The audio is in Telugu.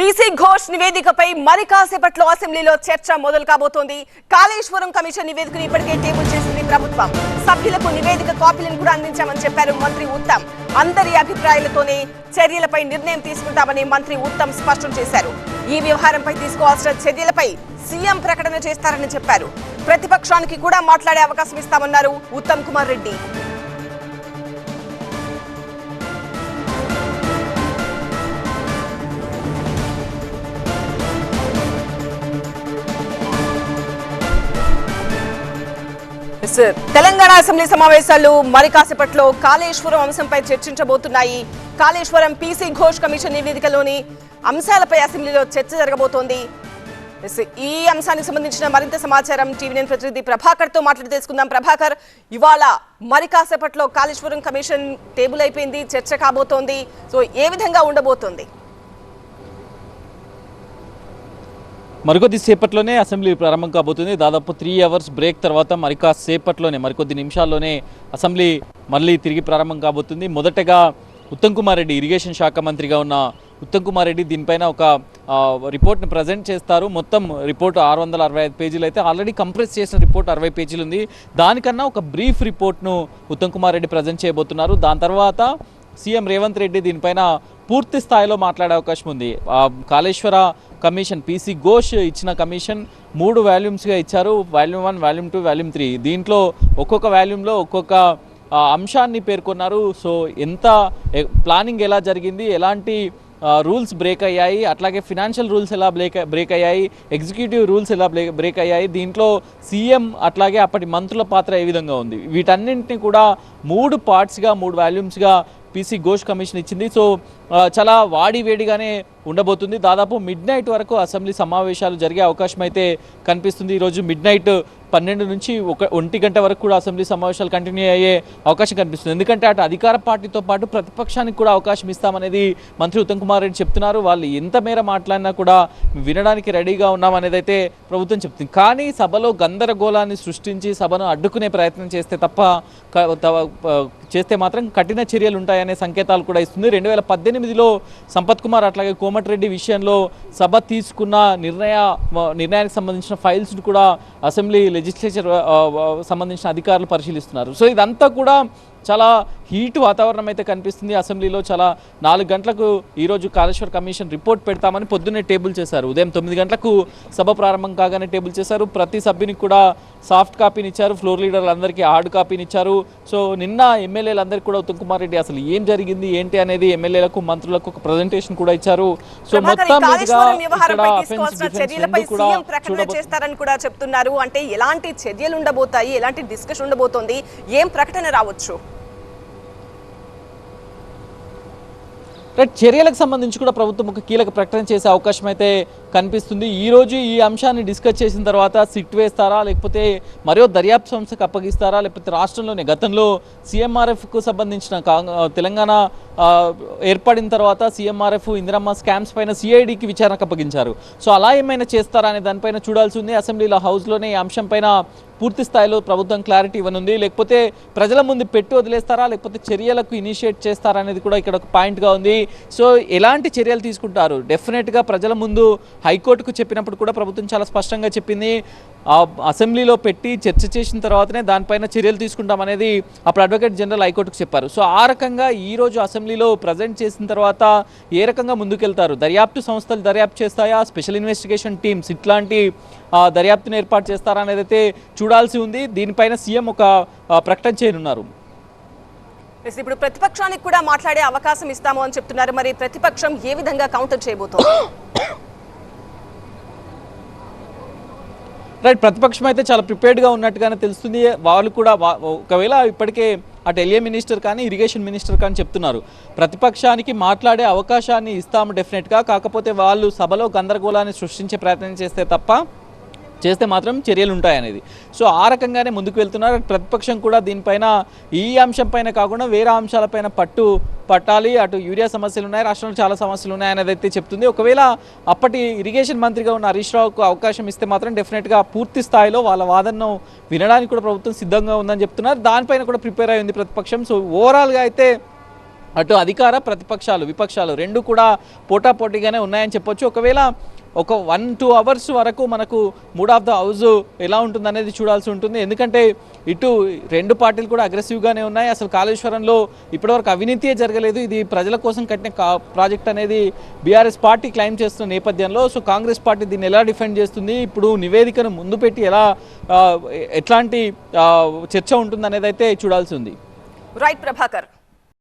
పీసీ ఘోష్ నివేదికపై మరి కాసేపట్లో అసెంబ్లీలో చర్చ మొదలు కాబోతోంది. కాళేశ్వరం కమిషన్ నివేదికను ఇప్పటికే టేబుల్ చేసింది ప్రభుత్వం. సభ్యులకు నివేదిక కాపీలను కూడా అందించామని చెప్పారు మంత్రి ఉత్తమ్. అందరి అభిప్రాయాలతోనే చర్యలపై నిర్ణయం తీసుకుంటామని మంత్రి ఉత్తమ్ స్పష్టం చేశారు. ఈ వ్యవహారంపై తీసుకోవాల్సిన చర్యలపై సీఎం ప్రకటన చేస్తారని చెప్పారు. ప్రతిపక్షానికి కూడా మాట్లాడే అవకాశం ఇస్తామన్నారు ఉత్తమ్ కుమార్ రెడ్డి. తెలంగాణ అసెంబ్లీ సమావేశాలు మరి కాసేపట్లో కాళేశ్వరం అంశంపై చర్చించబోతున్నాయి. కాళేశ్వరం పీసీ ఘోష్ కమిషన్ నివేదికలోని అంశాలపై అసెంబ్లీలో చర్చ జరగబోతోంది. ఈ అంశానికి సంబంధించిన మరింత సమాచారం టీవీ9 ప్రతినిధి ప్రభాకర్ తో మాట్లాడి తెలుసుకుందాం. ప్రభాకర్, ఇవాళ మరి కాసేపట్లో కాళేశ్వరం కమిషన్ టేబుల్ అయిపోయింది, చర్చ కాబోతోంది. సో ఏ విధంగా ఉండబోతోంది? మరికొద్ది సేపట్లోనే అసెంబ్లీ ప్రారంభం కాబోతుంది. దాదాపు 3 అవర్స్ బ్రేక్ తర్వాత మరికొద్ది నిమిషాల్లోనే అసెంబ్లీ మళ్ళీ తిరిగి ప్రారంభం కాబోతుంది. మొదటగా ఉత్తమ్ కుమార్ రెడ్డి, ఇరిగేషన్ శాఖ మంత్రిగా ఉన్న ఉత్తమ్ కుమార్ రెడ్డి దీనిపైన ఒక రిపోర్ట్ని ప్రజెంట్ చేస్తారు. మొత్తం రిపోర్ట్ 665 పేజీలు అయితే ఆల్రెడీ కంప్రెస్ చేసిన రిపోర్ట్ 60 పేజీలు ఉంది. దానికన్నా ఒక బ్రీఫ్ రిపోర్ట్ను ఉత్తమ్ కుమార్ రెడ్డి ప్రజెంట్ చేయబోతున్నారు. దాని తర్వాత సీఎం రేవంత్ రెడ్డి దీనిపైన పూర్తి స్థాయిలో మాట్లాడే అవకాశం ఉంది. కాళేశ్వర కమిషన్ పీసీ ఘోష్ ఇచ్చిన కమిషన్ 3 వాల్యూమ్స్గా ఇచ్చారు. Volume 1, volume 2, volume 3. దీంట్లో ఒక్కొక్క వాల్యూమ్లో ఒక్కొక్క అంశాన్ని పేర్కొన్నారు. సో ఎంత ప్లానింగ్ ఎలా జరిగింది, ఎలాంటి రూల్స్ బ్రేక్ అయ్యాయి, అట్లాగే ఫినాన్షియల్ రూల్స్ ఎలా బ్రేక్ అయ్యాయి, ఎగ్జిక్యూటివ్ రూల్స్ ఎలా బ్రేక్ అయ్యాయి, దీంట్లో సీఎం అట్లాగే అప్పటి మంత్రుల పాత్ర ఏ విధంగా ఉంది, వీటన్నింటినీ కూడా 3 పార్ట్స్గా 3 వాల్యూమ్స్గా పీసీ ఘోష్ కమిషన్ ఇచ్చింది. సో చాలా వాడివేడిగానే ఉండబోతుంది. దాదాపు మిడ్ నైట్ వరకు అసెంబ్లీ సమావేశాలు జరిగే అవకాశం అయితే కనిపిస్తుంది. ఈరోజు మిడ్ నైట్ 12 నుంచి 1 గంట వరకు కూడా అసెంబ్లీ సమావేశాలు కంటిన్యూ అయ్యే అవకాశం కనిపిస్తుంది. ఎందుకంటే అటు అధికార పార్టీతో పాటు ప్రతిపక్షానికి కూడా అవకాశం ఇస్తామనేది మంత్రి ఉత్తమ్ కుమార్ రెడ్డి చెప్తున్నారు. వాళ్ళు ఎంత మేర మాట్లాడినా కూడా వినడానికి రెడీగా ఉన్నామనేది అయితే ప్రభుత్వం చెప్తుంది. కానీ సభలో గందరగోళాన్ని సృష్టించి సభను అడ్డుకునే ప్రయత్నం చేస్తే మాత్రం కఠిన చర్యలు ఉంటాయనే సంకేతాలు కూడా ఇస్తుంది. 2018లో సంపత్ కుమార్ అట్లాగే కోమటిరెడ్డి విషయంలో సభ తీసుకున్న నిర్ణయానికి సంబంధించిన ఫైల్స్ను కూడా అసెంబ్లీ లెజిస్లేచర్ సంబంధించిన అధికారులు పరిశీలిస్తున్నారు. సో ఇదంతా కూడా చాలా హీట్ వాతావరణం అయితే కనిపిస్తుంది అసెంబ్లీలో. చాలా 4 గంటలకు ఈరోజు కాళేశ్వర కమిషన్ రిపోర్ట్ పెడతామని పొద్దున్నే టేబుల్ చేశారు. ఉదయం 9 గంటలకు సభ ప్రారంభం కాగానే టేబుల్ చేశారు. ప్రతి సభ్యునికి కూడా సాఫ్ట్ కాపీని ఇచ్చారు, ఫ్లోర్ లీడర్లందరికీ హార్డ్ కాపీని ఇచ్చారు. సో నిన్న ఎమ్మెల్యేలందరికీ కూడా ఉత్తమ్ కుమార్ రెడ్డి అసలు ఏం జరిగింది ఏంటి అనేది ఎమ్మెల్యేలకు మంత్రులకు ఒక ప్రజెంటేషన్ కూడా ఇచ్చారు. సో మొత్తం చేస్తారని కూడా చెప్తున్నారు. అంటే ఎలాంటి చర్యలు ఉండబోతాయి, ఎలాంటి డిస్కషన్ ఉండబోతోంది, ఏం ప్రకటన రావచ్చు? చర్యలకు సంబంధించి కూడా ప్రభుత్వం ఒక కీలక ప్రకటన చేసే అవకాశం అయితే కనిపిస్తుంది. ఈరోజు ఈ అంశాన్ని డిస్కస్ చేసిన తర్వాత సిట్ వేస్తారా, లేకపోతే మరో దర్యాప్తు సంస్థకు అప్పగిస్తారా, లేకపోతే రాష్ట్రంలోనే గతంలో సీఎంఆర్ఎఫ్కు సంబంధించిన తెలంగాణ ఏర్పడిన తర్వాత సీఎంఆర్ఎఫ్ ఇందిరమ్మ స్కామ్స్ పైన సిఐడికి విచారణకు అప్పగించారు. సో అలా ఏమైనా చేస్తారా అనే దానిపైన చూడాల్సి ఉంది. అసెంబ్లీలో హౌస్లోనే ఈ అంశం పైన పూర్తి స్థాయిలో ప్రభుత్వం క్లారిటీ ఇవ్వనుంది. లేకపోతే ప్రజల ముందు పెట్టి వదిలేస్తారా, లేకపోతే చర్యలకు ఇనిషియేట్ చేస్తారా అనేది కూడా ఇక్కడ ఒక పాయింట్గా ఉంది. సో ఎలాంటి చర్యలు తీసుకుంటారు? డెఫినెట్గా ప్రజల ముందు హైకోర్టుకు చెప్పినప్పుడు కూడా ప్రభుత్వం చాలా స్పష్టంగా చెప్పింది, అసెంబ్లీలో పెట్టి చర్చ చేసిన తర్వాతనే దానిపైన చర్యలు తీసుకుంటామనేది అప్పుడు అడ్వకేట్ జనరల్ హైకోర్టుకు చెప్పారు. సో ఆ రకంగా ఈరోజు అసెంబ్లీలో ప్రజెంట్ చేసిన తర్వాత ఏ రకంగా ముందుకెళ్తారు? దర్యాప్తు సంస్థలు దర్యాప్తు చేస్తాయా, స్పెషల్ ఇన్వెస్టిగేషన్ టీమ్స్ ఇట్లాంటి దర్యాప్తును ఏర్పాటు చేస్తారా అనేది అయితే చూడాల్సి ఉంది. దీనిపైన సీఎం ఒక ప్రకటన చేయనున్నారు. ఇప్పుడు ప్రతిపక్షానికి కూడా మాట్లాడే అవకాశం ఇస్తాము అని చెప్తున్నారు. మరి ప్రతిపక్షం ఏ విధంగా కౌంటర్ చేయబోతోంది? ప్రతిపక్షం అయితే చాలా ప్రిపేర్డ్గా ఉన్నట్టుగానే తెలుస్తుంది. వాళ్ళు కూడా ఒకవేళ ఇప్పటికే అటు ఎల్ఏ మినిస్టర్ కానీ ఇరిగేషన్ మినిస్టర్ కానీ చెప్తున్నారు, ప్రతిపక్షానికి మాట్లాడే అవకాశాన్ని ఇస్తాము డెఫినెట్గా, కాకపోతే వాళ్ళు సభలో గందరగోళాన్ని సృష్టించే ప్రయత్నం చేస్తే మాత్రం చర్యలు ఉంటాయనేది. సో ఆ రకంగానే ముందుకు వెళ్తున్నారు. ప్రతిపక్షం కూడా దీనిపైన ఈ అంశం పైన కాకుండా వేరే అంశాలపైన పట్టాలి, అటు యూరియా సమస్యలు ఉన్నాయి, రాష్ట్రంలో చాలా సమస్యలు ఉన్నాయి అనేది అయితే చెప్తుంది. ఒకవేళ అప్పటి ఇరిగేషన్ మంత్రిగా ఉన్న హరీష్ రావుకు అవకాశం ఇస్తే మాత్రం డెఫినెట్గా పూర్తి స్థాయిలో వాళ్ళ వాదనను వినడానికి కూడా ప్రభుత్వం సిద్ధంగా ఉందని చెప్తున్నారు. దానిపైన కూడా ప్రిపేర్ అయ్యింది ప్రతిపక్షం. సో ఓవరాల్గా అయితే అటు అధికార ప్రతిపక్షాలు విపక్షాలు రెండు కూడా పోటాపోటీగానే ఉన్నాయని చెప్పొచ్చు. ఒకవేళ ఒక 1-2 అవర్స్ వరకు మనకు మూడ్ ఆఫ్ ద హౌస్ ఎలా ఉంటుందనేది చూడాల్సి ఉంటుంది. ఎందుకంటే ఇటు రెండు పార్టీలు కూడా అగ్రెసివ్గానే ఉన్నాయి. అసలు కాళేశ్వరంలో ఇప్పటివరకు అవినీతియే జరగలేదు, ఇది ప్రజల కోసం కట్టిన ప్రాజెక్ట్ అనేది బీఆర్ఎస్ పార్టీ క్లెయిమ్ చేస్తున్న నేపథ్యంలో సో కాంగ్రెస్ పార్టీ దీన్ని ఎలా డిఫెండ్ చేస్తుంది, ఇప్పుడు నివేదికను ముందు పెట్టి ఎట్లాంటి చర్చ ఉంటుందనేది అయితే చూడాల్సి ఉంది. రైట్ ప్రభాకర్.